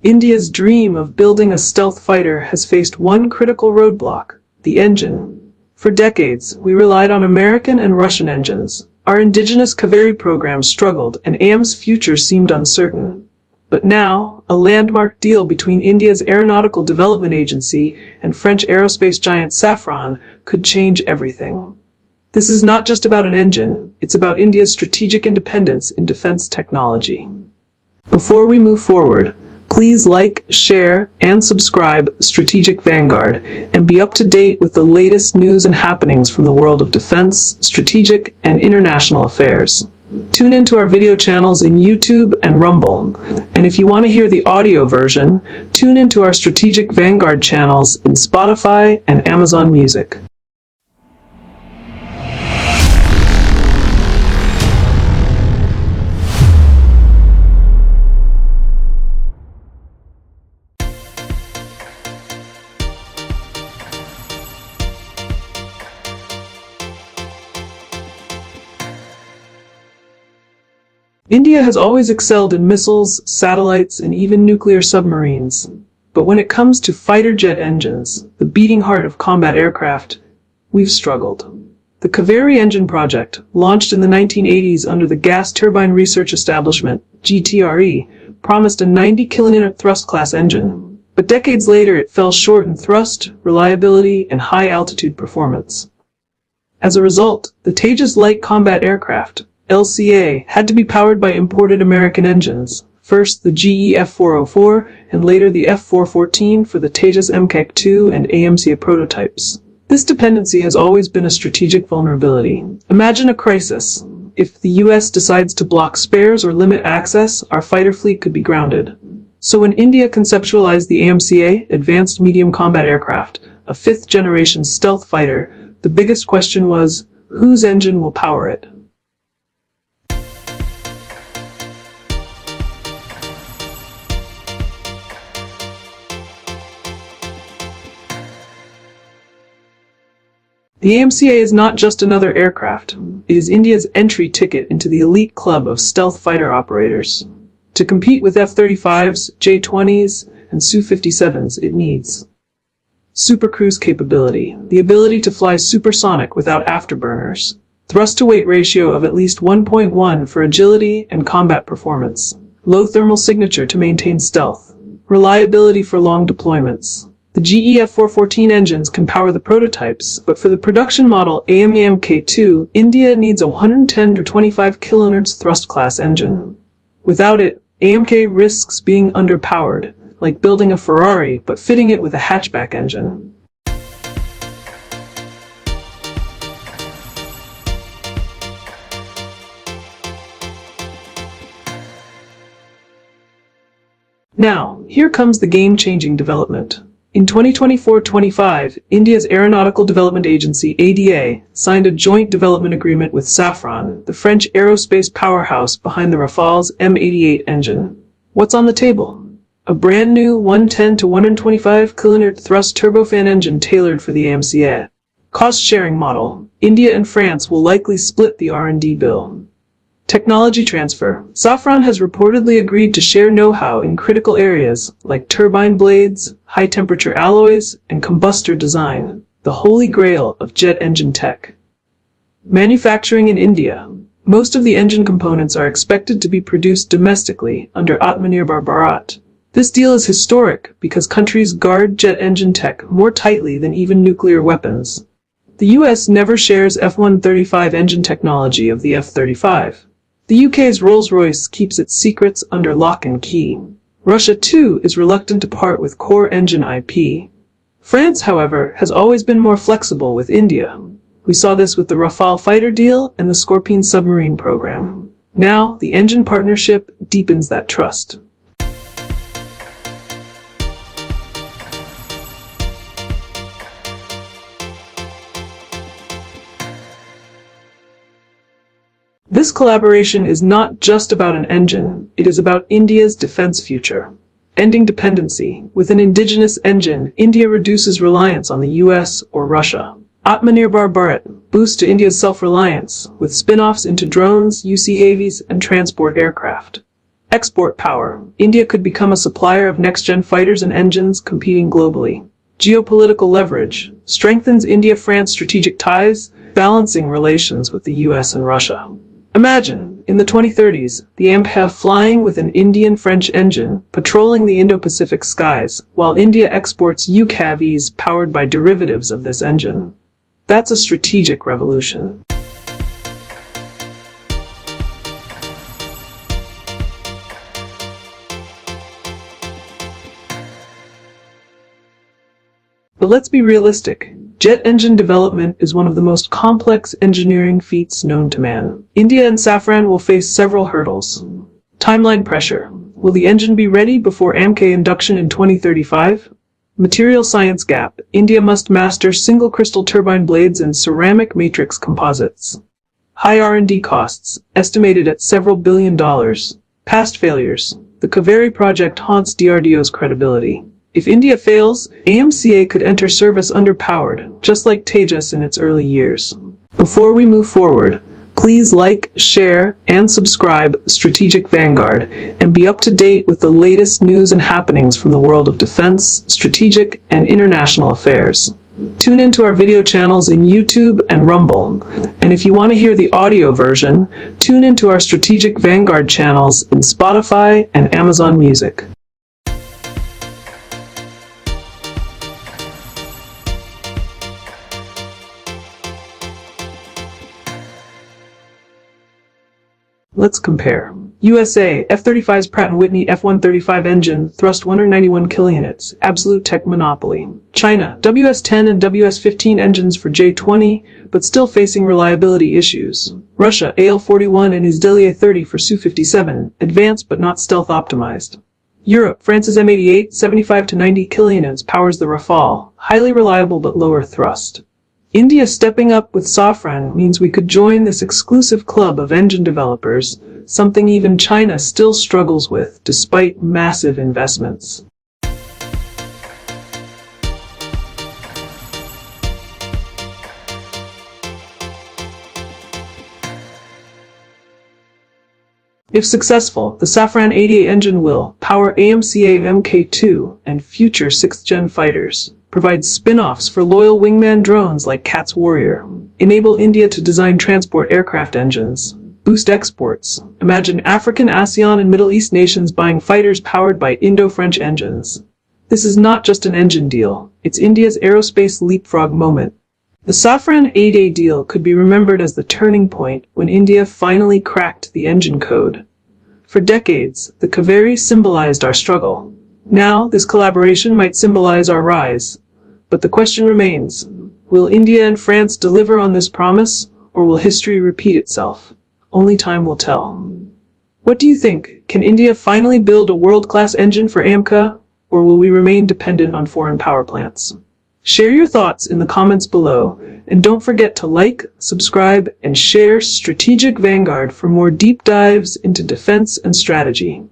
India's dream of building a stealth fighter has faced one critical roadblock: the engine. For decades, we relied on American and Russian engines. Our indigenous Kaveri program struggled, and AMCA's future seemed uncertain. But now, a landmark deal between India's Aeronautical Development Agency and French aerospace giant Safran could change everything. This is not just about an engine, it's about India's strategic independence in defense technology. Before we move forward, please like, share, and subscribe Strategic Vanguard and be up to date with the latest news and happenings from the world of defense, strategic, and international affairs. Tune into our video channels in YouTube and Rumble. And if you want to hear the audio version, tune into our Strategic Vanguard channels in Spotify and Amazon Music. India has always excelled in missiles, satellites, and even nuclear submarines. But when it comes to fighter jet engines, the beating heart of combat aircraft, we've struggled. The Kaveri engine project, launched in the 1980s under the Gas Turbine Research Establishment, GTRE, promised a 90-kilonewton thrust-class engine. But decades later it fell short in thrust, reliability, and high-altitude performance. As a result, the Tejas light combat aircraft, LCA, had to be powered by imported American engines, first the GE F404 and later the F414 for the Tejas MK2 and AMCA prototypes. This dependency has always been a strategic vulnerability. Imagine a crisis. If the US decides to block spares or limit access, our fighter fleet could be grounded. So when India conceptualized the AMCA, Advanced Medium Combat Aircraft, a fifth-generation stealth fighter, the biggest question was, whose engine will power it? The AMCA is not just another aircraft. It is India's entry ticket into the elite club of stealth fighter operators. To compete with F-35s, J-20s, and Su-57s, it needs supercruise capability, the ability to fly supersonic without afterburners, thrust-to-weight ratio of at least 1.1 for agility and combat performance, low thermal signature to maintain stealth, reliability for long deployments. The GE F414 engines can power the prototypes, but for the production model AMCA-2, India needs a 110 to 25 kilonewtons thrust-class engine. Without it, AMCA risks being underpowered, like building a Ferrari but fitting it with a hatchback engine. Now, here comes the game-changing development. In 2024-25, India's Aeronautical Development Agency, ADA, signed a joint development agreement with Safran, the French aerospace powerhouse behind the Rafale's M88 engine. What's on the table? A brand new 110 to 125 kilonewton thrust turbofan engine tailored for the AMCA. Cost-sharing model. India and France will likely split the R&D bill. Technology transfer. Safran has reportedly agreed to share know-how in critical areas like turbine blades, high-temperature alloys, and combustor design, the holy grail of jet engine tech. Manufacturing in India. Most of the engine components are expected to be produced domestically under Atmanirbhar Bharat. This deal is historic because countries guard jet engine tech more tightly than even nuclear weapons. The US never shares F-135 engine technology of the F-35. The UK's Rolls-Royce keeps its secrets under lock and key. Russia, too, is reluctant to part with core engine IP. France, however, has always been more flexible with India. We saw this with the Rafale fighter deal and the Scorpene submarine program. Now, the engine partnership deepens that trust. This collaboration is not just about an engine, it is about India's defense future. Ending dependency. With an indigenous engine, India reduces reliance on the US or Russia. Atmanirbhar Bharat boosts to India's self-reliance, with spin-offs into drones, UCAVs, and transport aircraft. Export power. India could become a supplier of next-gen fighters and engines, competing globally. Geopolitical leverage. Strengthens India-France strategic ties, balancing relations with the US and Russia. Imagine, in the 2030s, the AMCA flying with an Indian-French engine, patrolling the Indo-Pacific skies, while India exports UCAVs powered by derivatives of this engine. That's a strategic revolution. But let's be realistic. Jet engine development is one of the most complex engineering feats known to man. India and Safran will face several hurdles. Timeline pressure. Will the engine be ready before AMCA induction in 2035? Material science gap. India must master single crystal turbine blades and ceramic matrix composites. High R&D costs, estimated at several $billion. Past failures. The Kaveri project haunts DRDO's credibility. If India fails, AMCA could enter service underpowered, just like Tejas in its early years. Before we move forward, please like, share, and subscribe Strategic Vanguard and be up to date with the latest news and happenings from the world of defense, strategic, and international affairs. Tune into our video channels in YouTube and Rumble. And if you want to hear the audio version, tune into our Strategic Vanguard channels in Spotify and Amazon Music. Let's compare. USA, F-35's Pratt & Whitney F-135 engine, thrust 191 kilonewtons, absolute tech monopoly. China, WS-10 and WS-15 engines for J-20, but still facing reliability issues. Russia, AL-41 and Izdeliye 30 for Su-57, advanced but not stealth optimized. Europe, France's M88, 75 to 90 kilonewtons powers the Rafale, highly reliable but lower thrust. India stepping up with Safran means we could join this exclusive club of engine developers, something even China still struggles with despite massive investments. If successful, the Safran-ADA engine will power AMCA Mk2 and future 6th-gen fighters, provide spin-offs for loyal wingman drones like Cat's Warrior, enable India to design transport aircraft engines, boost exports. Imagine African, ASEAN, and Middle East nations buying fighters powered by Indo-French engines. This is not just an engine deal, it's India's aerospace leapfrog moment. The Safran-ADA deal could be remembered as the turning point when India finally cracked the engine code. For decades, the Kaveri symbolized our struggle. Now, this collaboration might symbolize our rise. But the question remains, will India and France deliver on this promise, or will history repeat itself? Only time will tell. What do you think? Can India finally build a world-class engine for AMCA, or will we remain dependent on foreign power plants? Share your thoughts in the comments below, and don't forget to like, subscribe, and share Strategic Vanguard for more deep dives into defense and strategy.